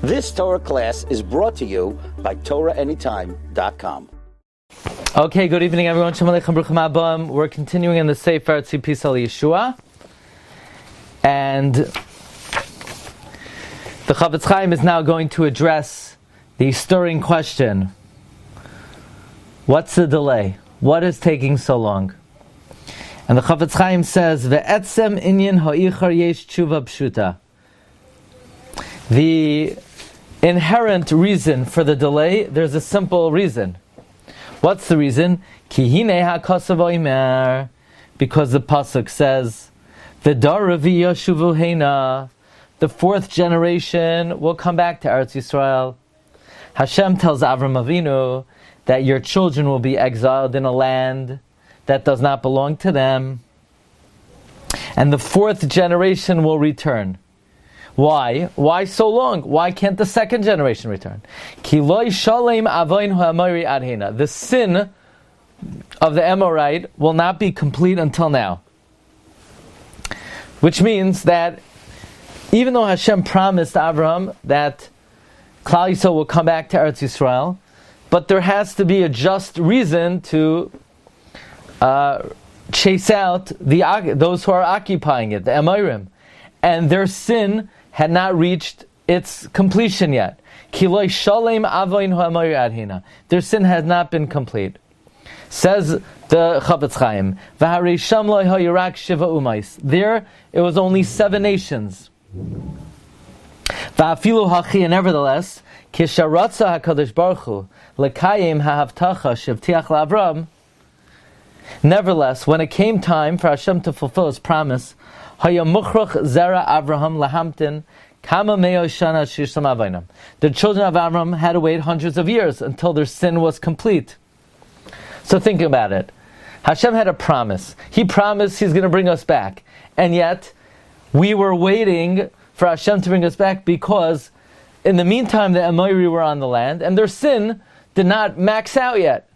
This Torah class is brought to you by TorahAnytime.com. Okay, good evening everyone. Shalom Aleichem, Bruchim Abam. We're continuing in the Sefer Tzipisa Yeshua. And the Chavetz Chaim is now going to address the stirring question. What's the delay? What is taking so long? And the Chavetz Chaim says, Ve'etzem inyan ha'ichar yesh tshuva pshuta. The inherent reason for the delay, there's a simple reason. What's the reason? Ki hinei ha'kasav oimer. Because the pasuk says, V'dar revi yashuvu heina. The fourth generation will come back to Eretz Yisrael. Hashem tells Avram Avinu that your children will be exiled in a land that does not belong to them. And the fourth generation will return. Why? Why so long? Why can't the second generation return? Ki lo shalem avoin ha'amori ad hina. The sin of the Amorite will not be complete until now. Which means that even though Hashem promised Abraham that Klal Yisrael will come back to Eretz Yisrael, but there has to be a just reason to chase out those who are occupying it, the Amorim. And their sin had not reached its completion yet. Their sin has not been complete. Says the Chavetz Chaim, there it was only 7 nations. And nevertheless, nevertheless, when it came time for Hashem to fulfill His promise, the children of Avram had to wait hundreds of years until their sin was complete. So think about it. Hashem had a promise. He promised He's going to bring us back. And yet, we were waiting for Hashem to bring us back because in the meantime the Amori were on the land and their sin did not max out yet.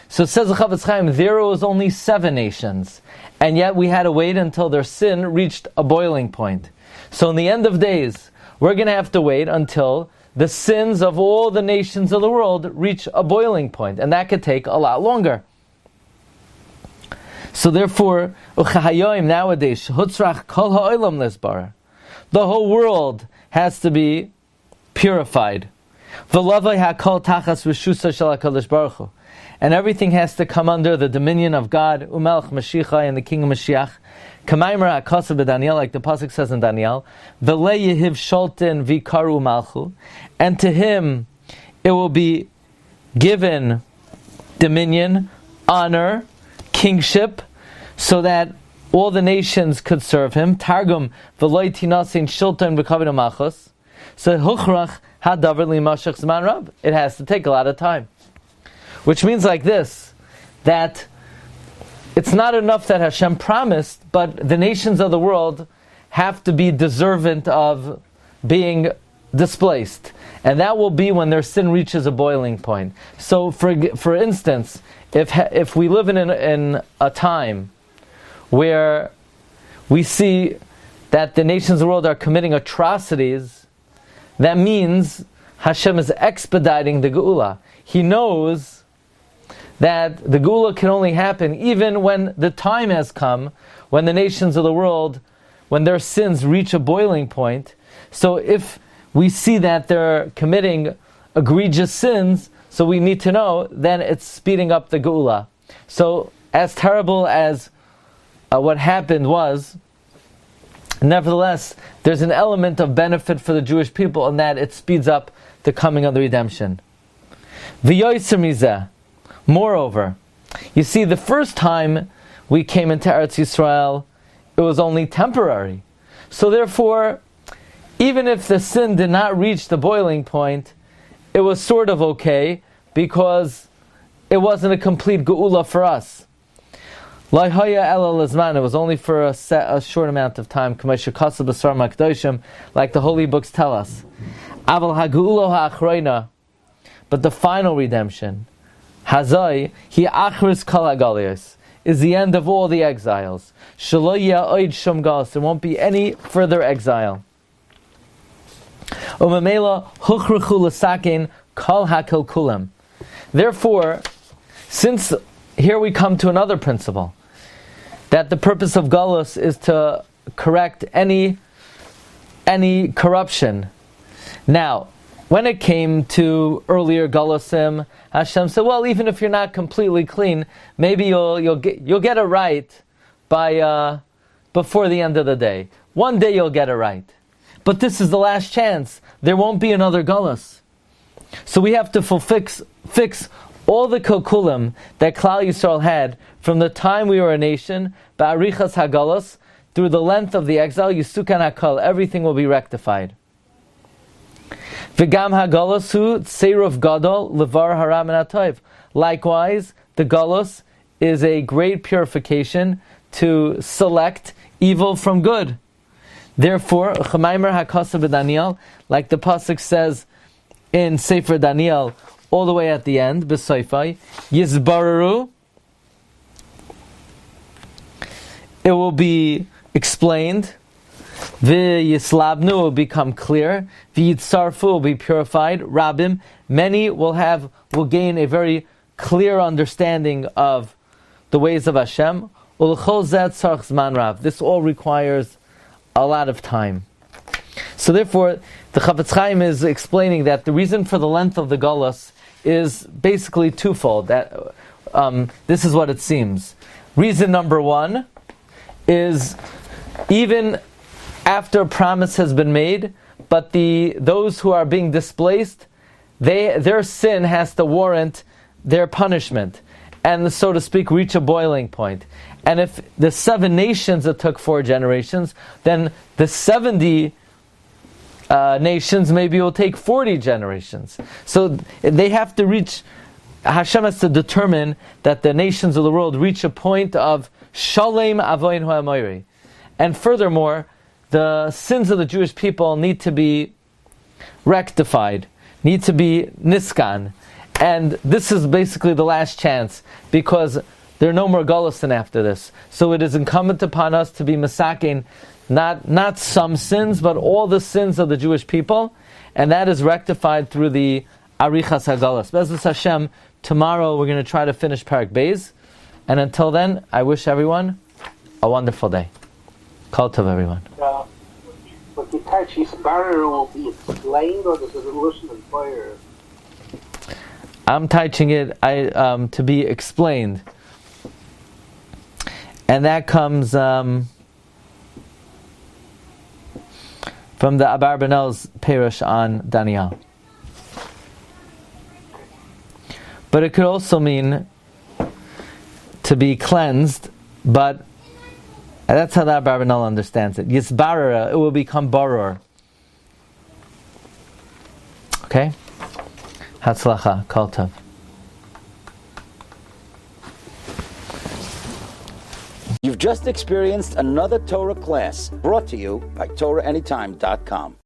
So it says the Chavetz Chaim, there was only 7 nations, and yet we had to wait until their sin reached a boiling point. So in the end of days, we're going to have to wait until the sins of all the nations of the world reach a boiling point, and that could take a lot longer. So therefore, nowadays, the whole world has to be purified. And everything has to come under the dominion of God, Umelch Mashiach, and the King of Mashiach. Kamaimer HaKasav b'Daniel, like the pasuk says in Daniel, V'le yehiv sholten v'karu malchu, and to him it will be given dominion, honor, kingship, so that all the nations could serve him. Targum V'lo tinasin sholten v'kavod malchus. So huchrach hadavar limashach zman rab. It has to take a lot of time. Which means like this, that it's not enough that Hashem promised, but the nations of the world have to be deserving of being displaced. And that will be when their sin reaches a boiling point. So for instance, if we live in a time where we see that the nations of the world are committing atrocities, that means Hashem is expediting the Geula. He knows that the Geula can only happen even when the time has come, when the nations of the world, when their sins reach a boiling point. So if we see that they're committing egregious sins, so we need to know, then it's speeding up the Geula. So as terrible as what happened was, nevertheless, there's an element of benefit for the Jewish people in that it speeds up the coming of the redemption. V'yoyser mizeh. Moreover, you see, the first time we came into Eretz Yisrael, it was only temporary. So therefore, even if the sin did not reach the boiling point, it was sort of okay, because it wasn't a complete geula for us. It was only for a short amount of time, like the holy books tell us. But the final redemption, Hazai, he achris kol hagalios, is the end of all the exiles. Shelo yeh oid shum galus, there won't be any further exile. Umamela huchruchu l'sakin kol hakelkulam. Therefore, since here we come to another principle, that the purpose of Galus is to correct any corruption. Now, when it came to earlier Galusim, Hashem said, well, even if you're not completely clean, maybe you'll get it right by before the end of the day. One day you'll get it right. But this is the last chance. There won't be another Galus. So we have to fix all the kokulim that Klal Yisrael had from the time we were a nation, ba'arichas hagalus, through the length of the exile, yisukan hakal, everything will be rectified. V'gam hagalus hu tseiruf gadol levar haram and atoiv. Likewise, the galus is a great purification to select evil from good. Therefore, Chemaimer hakasa b'Daniel, like the pasuk says in Sefer Daniel, all the way at the end, b'soifai, yizbararu, it will be explained, v'yislabnu will become clear, v'yitzarfu will be purified, rabim, many will gain a very clear understanding of the ways of Hashem, ulchol zet tzarch zman rav. This all requires a lot of time. So therefore, the Chavetz Chaim is explaining that the reason for the length of the Galus is basically twofold. That this is what it seems. Reason number one is even after a promise has been made, but those who are being displaced, their sin has to warrant their punishment, and so to speak, reach a boiling point. And if the 7 nations it took 4 generations, then the 70 nations maybe will take 40 generations. So they have to reach, Hashem has to determine that the nations of the world reach a point of Shalem Avoin Ha'amoiri. And furthermore, the sins of the Jewish people need to be rectified, need to be niskan. And this is basically the last chance, because there are no more Golusin after this. So it is incumbent upon us to be masakin, not some sins, but all the sins of the Jewish people, and that is rectified through the Arichas HaGalus. Be'ezus Hashem, tomorrow we're going to try to finish Parak Beis, and until then, I wish everyone a wonderful day. Kol Tov, everyone. But the Tarchis barrier will be explained, or this is a Russian and fire? I'm teaching it to be explained. And that comes from the Abarbanel's Perush on Daniel. But it could also mean to be cleansed, but that's how the Abarbanel understands it. Yisbarara, it will become baror. Okay? Hatzlacha, Kol Tov. You've just experienced another Torah class brought to you by TorahAnytime.com.